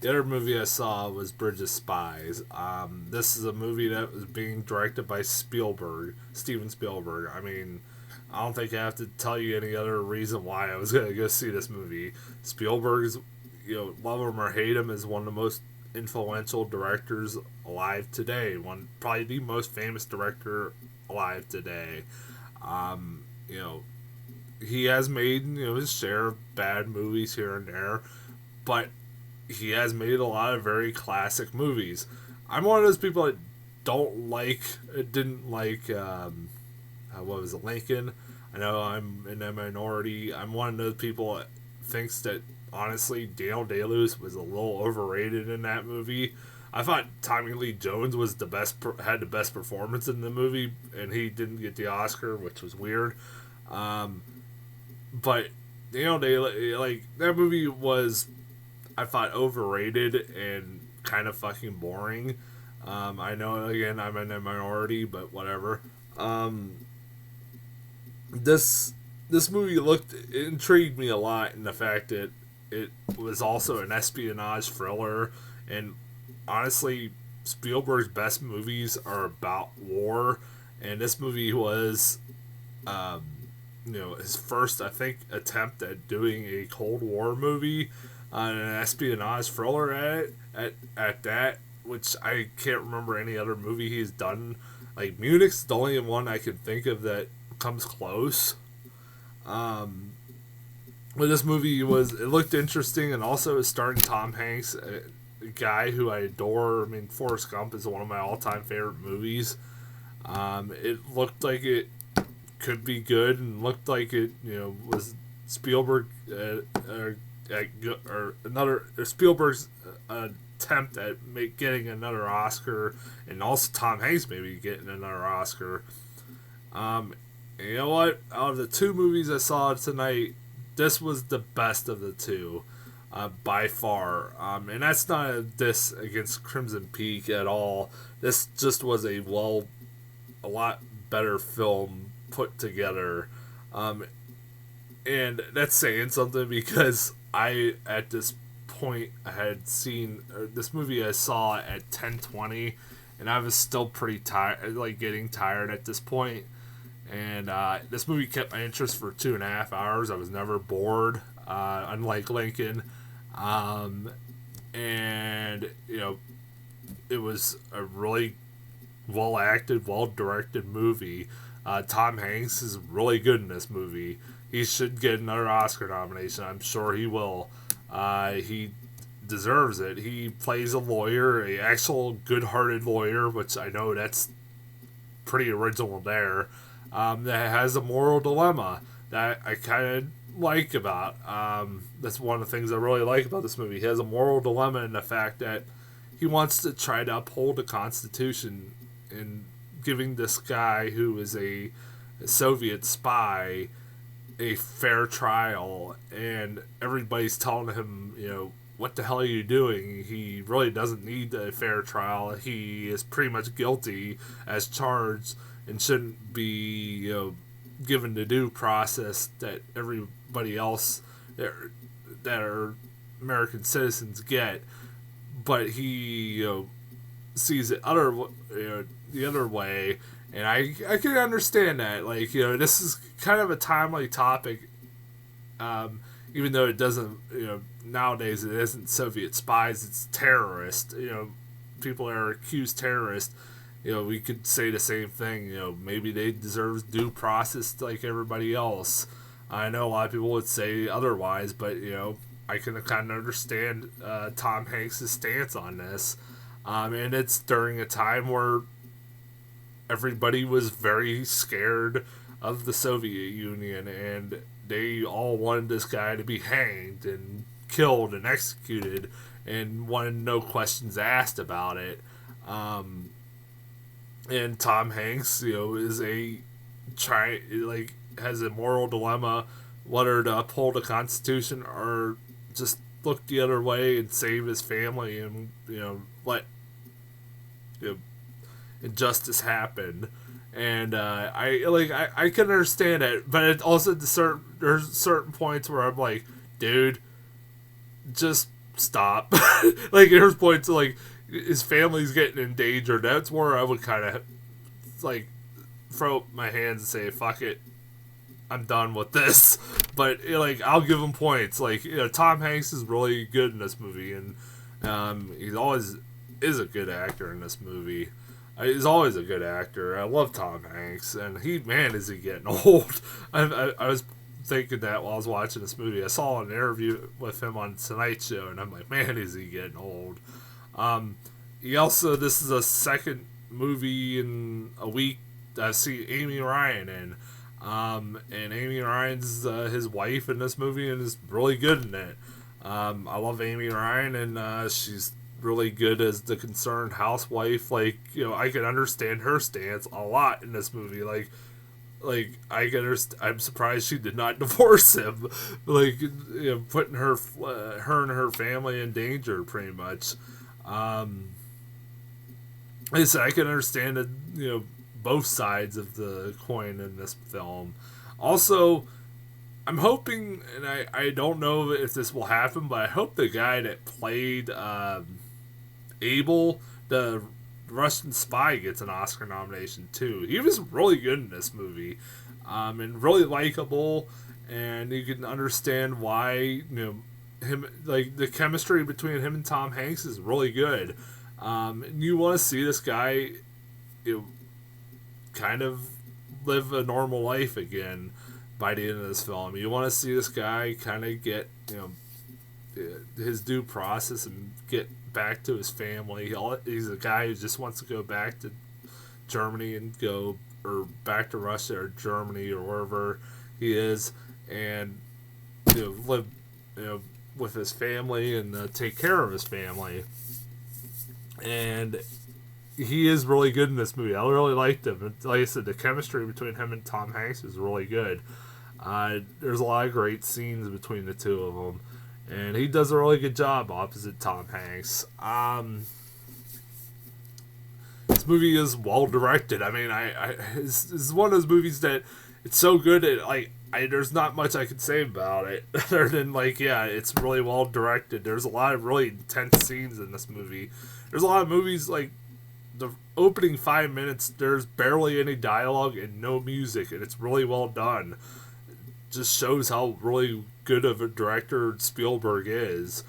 The other movie I saw was Bridge of Spies. This is a movie that was being directed by Steven Spielberg. I mean, I don't think I have to tell you any other reason why I was going to go see this movie. Spielberg's, love him or hate him, is one of the most influential directors alive today. Probably the most famous director alive today. Um, you know, he has made his share of bad movies here and there, but he has made a lot of very classic movies. I'm one of those people that didn't like what was it, Lincoln. I know I'm in a minority. I'm one of those people that thinks that honestly Daniel Day-Lewis was a little overrated in that movie. I thought Tommy Lee Jones was had the best performance in the movie, and he didn't get the Oscar, which was weird. But Daniel Day, that movie was, I thought, overrated and kind of fucking boring. I know, again, I'm in a minority, but whatever. This movie intrigued me a lot in the fact that it was also an espionage thriller, and honestly, Spielberg's best movies are about war, and this movie was, his first, I think, attempt at doing a Cold War movie, an espionage thriller at that, which I can't remember any other movie he's done. Like, Munich's the only one I can think of that comes close. But this movie it looked interesting, and also is starring Tom Hanks, a guy who I adore. I mean, Forrest Gump is one of my all-time favorite movies. It looked like it could be good, and looked like it, was Spielberg Spielberg's attempt at getting another Oscar, and also Tom Hanks maybe getting another Oscar. You know what? Out of the two movies I saw tonight, this was the best of the two, by far. And that's not a diss against Crimson Peak at all. This just was a lot better film put together. And that's saying something, because at this point, I had seen this movie I saw at 10:20, and I was still pretty tired, getting tired at this point. And this movie kept my interest for 2.5 hours. I was never bored, unlike Lincoln. And, it was a really well acted, well directed movie. Tom Hanks is really good in this movie. He should get another Oscar nomination. I'm sure he will. He deserves it. He plays a lawyer, a actual good-hearted lawyer, which I know that's pretty original there. That has a moral dilemma that I kind of like about. That's one of the things I really like about this movie. He has a moral dilemma in the fact that he wants to try to uphold the Constitution in giving this guy who is a Soviet spy a fair trial, and everybody's telling him, what the hell are you doing? He really doesn't need a fair trial. He is pretty much guilty as charged and shouldn't be, given the due process that everybody else that are American citizens get. But he, sees it the other way, and I can understand that. This is kind of a timely topic, even though it doesn't, nowadays it isn't Soviet spies, it's terrorists. People that are accused terrorists. We could say the same thing. Maybe they deserve due process like everybody else. I know a lot of people would say otherwise, but I can kind of understand Tom Hanks' stance on this. And it's during a time where everybody was very scared of the Soviet Union, and they all wanted this guy to be hanged and killed and executed, and wanted no questions asked about it. And Tom Hanks, is has a moral dilemma whether to uphold the Constitution or just look the other way and save his family and let injustice happen. And I can understand it, but it also there's certain points where I'm like, dude, just stop. Like, there's points like his family's getting endangered. That's where I would kind of like throw up my hands and say, "Fuck it, I'm done with this." But like, I'll give him points. Like, Tom Hanks is really good in this movie, and he's always is a good actor in this movie. He's always a good actor. I love Tom Hanks, and is he getting old? I was thinking that while I was watching this movie. I saw an interview with him on Tonight Show, and I'm like, man, is he getting old? This is a second movie in a week I see Amy Ryan in. And Amy Ryan's his wife in this movie and is really good in it. I love Amy Ryan, and she's really good as the concerned housewife. Like, I can understand her stance a lot in this movie. Like I can understand. I'm surprised she did not divorce him. Like, putting her and her family in danger, pretty much. Like I said, I can understand it. Both sides of the coin in this film. Also, I'm hoping, and I don't know if this will happen, but I hope the guy that played Abel, the Russian spy, gets an Oscar nomination too. He was really good in this movie, and really likable, and you can understand why him, like, the chemistry between him and Tom Hanks is really good. And you want to see this guy, kind of live a normal life again by the end of this film. You want to see this guy kind of get his due process and get back to his family. He's a guy who just wants to go back to Germany and or back to Russia or Germany or wherever he is, and live with his family and take care of his family. And he is really good in this movie. I really liked him. Like I said, the chemistry between him and Tom Hanks is really good. There's a lot of great scenes between the two of them, and he does a really good job opposite Tom Hanks. This movie is well directed. I mean, it's one of those movies that it's so good that there's not much I can say about it other than it's really well directed. There's a lot of really intense scenes in this movie. There's a lot of movies like the opening 5 minutes, there's barely any dialogue and no music, and it's really well done. It just shows how really good of a director Spielberg is.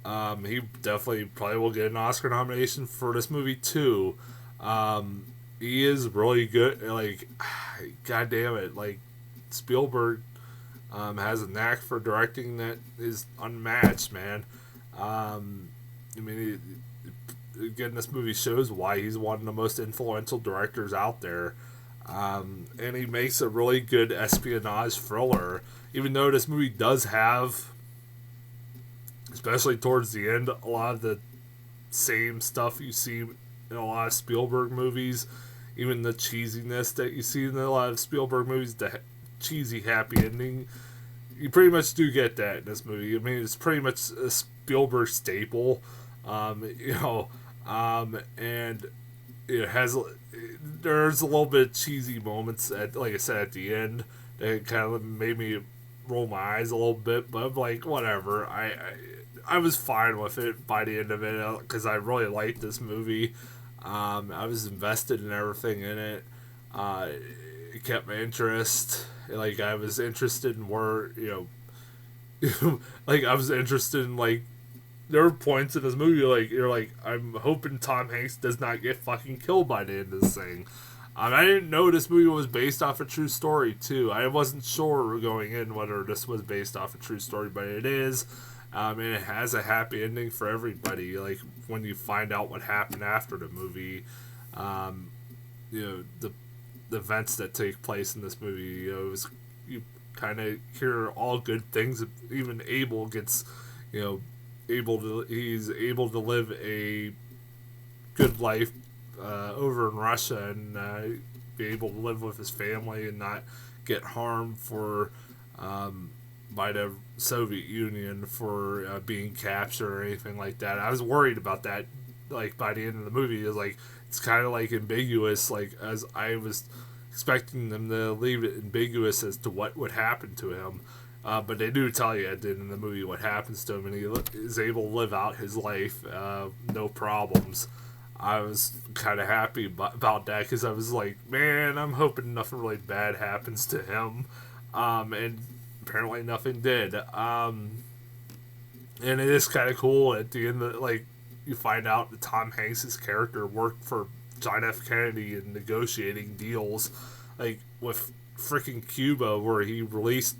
He definitely probably will get an Oscar nomination for this movie too. He is really good. Like, god damn it, Spielberg has a knack for directing that is unmatched, man. Again, this movie shows why he's one of the most influential directors out there. And he makes a really good espionage thriller. Even though this movie does have, especially towards the end, a lot of the same stuff you see in a lot of Spielberg movies. Even the cheesiness that you see in a lot of Spielberg movies, the cheesy happy ending. You pretty much do get that in this movie. I mean, it's pretty much a Spielberg staple. And it has, there's a little bit of cheesy moments like I said, at the end that kind of made me roll my eyes a little bit, but I'm like, whatever. I was fine with it by the end of it because I really liked this movie. I was invested in everything in it. It kept my interest. I was interested in where, I was interested in, there were points in this movie, you're like, I'm hoping Tom Hanks does not get fucking killed by the end of this thing. I didn't know this movie was based off a true story, too. I wasn't sure going in whether this was based off a true story, but it is. And it has a happy ending for everybody. When you find out what happened after the movie, the events that take place in this movie, you kind of hear all good things. Even Abel gets, he's able to live a good life over in Russia and be able to live with his family and not get harmed by the Soviet Union for being captured or anything like that. I was worried about that. By the end of the movie, it's kind of ambiguous. As I was expecting them to leave it ambiguous as to what would happen to him, But they do tell you at the end of the movie what happens to him, and he is able to live out his life, no problems. I was kind of happy about that because I was like, man, I'm hoping nothing really bad happens to him. And apparently nothing did. And it is kind of cool at the end, like, you find out that Tom Hanks' character worked for John F. Kennedy in negotiating deals, like, with freaking Cuba, where he was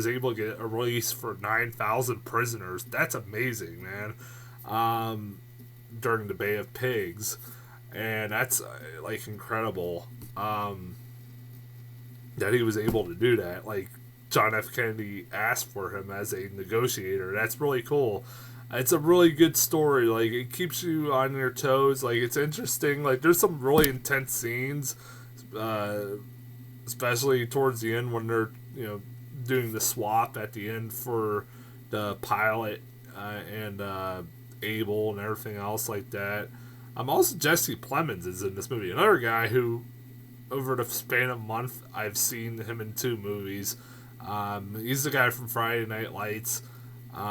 able to get a release for 9,000 prisoners. That's amazing, man. During the Bay of Pigs. And that's, like, incredible. That he was able to do that. Like, John F. Kennedy asked for him as a negotiator. That's really cool. It's a really good story. Like, it keeps you on your toes. Like, it's interesting. Like, there's some really intense scenes, especially towards the end when they're, doing the swap at the end for the pilot and Abel and everything else like that. Also, Jesse Plemons is in this movie. Another guy who, over the span of a month, I've seen him in 2 movies. He's the guy from Friday Night Lights.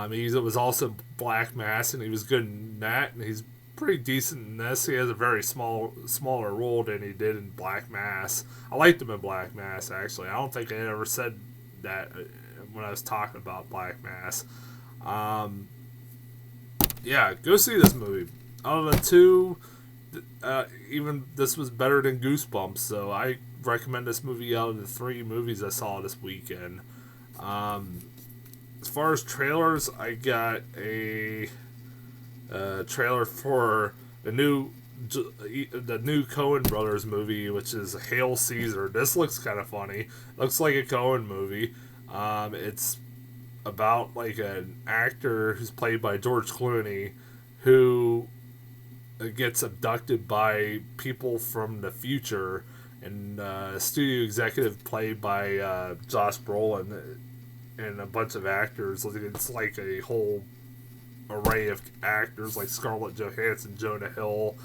He was also Black Mass, and he was good in that, and he's pretty decent in this. He has a very smaller role than he did in Black Mass. I liked him in Black Mass, actually. I don't think I ever said that when I was talking about Black Mass. Yeah, go see this movie. Out of the 2, even this was better than Goosebumps, so I recommend this movie out of the 3 movies I saw this weekend. As far as trailers, I got a trailer for the new Coen Brothers movie, which is Hail Caesar. This looks kind of funny. Looks like a Coen movie. It's about like an actor who's played by George Clooney, who gets abducted by people from the future, and studio executive played by Josh Brolin and a bunch of actors. It's like a whole array of actors like Scarlett Johansson, Jonah Hill,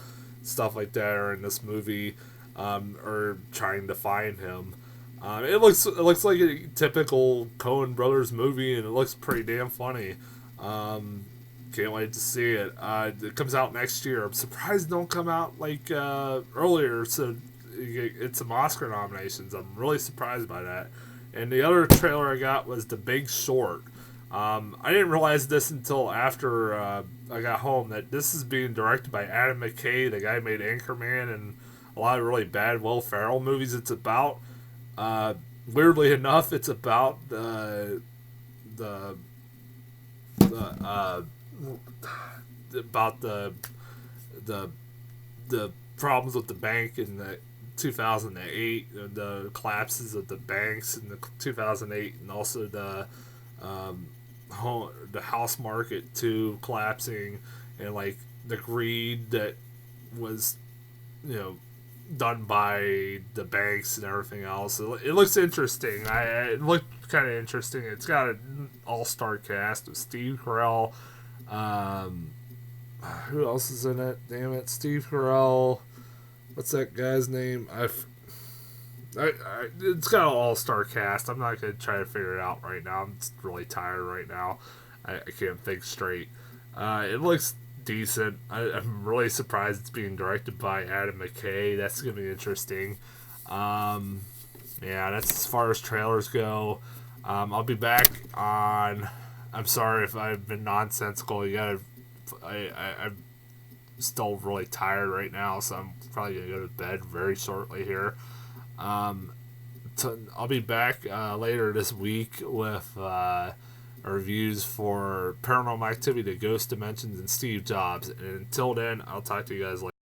stuff like that are in this movie, are trying to find him. It looks like a typical Coen Brothers movie, and it looks pretty damn funny. Can't wait to see it. It comes out next year. I'm surprised it don't come out like earlier, so it's some Oscar nominations. I'm really surprised by that. And the other trailer I got was The Big Short. I didn't realize this until after I got home, that this is being directed by Adam McKay, the guy who made Anchorman and a lot of really bad Will Ferrell movies. It's about, weirdly enough, it's about the problems with the bank in the 2008, the collapses of the banks in the 2008, and also the house market too collapsing, and like the greed that was done by the banks and everything else. It looks interesting. It looked kind of interesting. It's got an all-star cast of Steve Carell. Who else is in it? Damn it, Steve Carell. What's that guy's name? It's got an all-star cast. I'm not going to try to figure it out right now. I'm just really tired right now. I can't think straight. It looks decent. I'm really surprised it's being directed by Adam McKay. That's going to be interesting. Yeah, that's as far as trailers go. I'll be back on... I'm sorry if I've been nonsensical. I'm still really tired right now, so I'm probably going to go to bed very shortly here. I'll be back later this week with reviews for Paranormal Activity, Ghost Dimensions, and Steve Jobs. And until then, I'll talk to you guys later.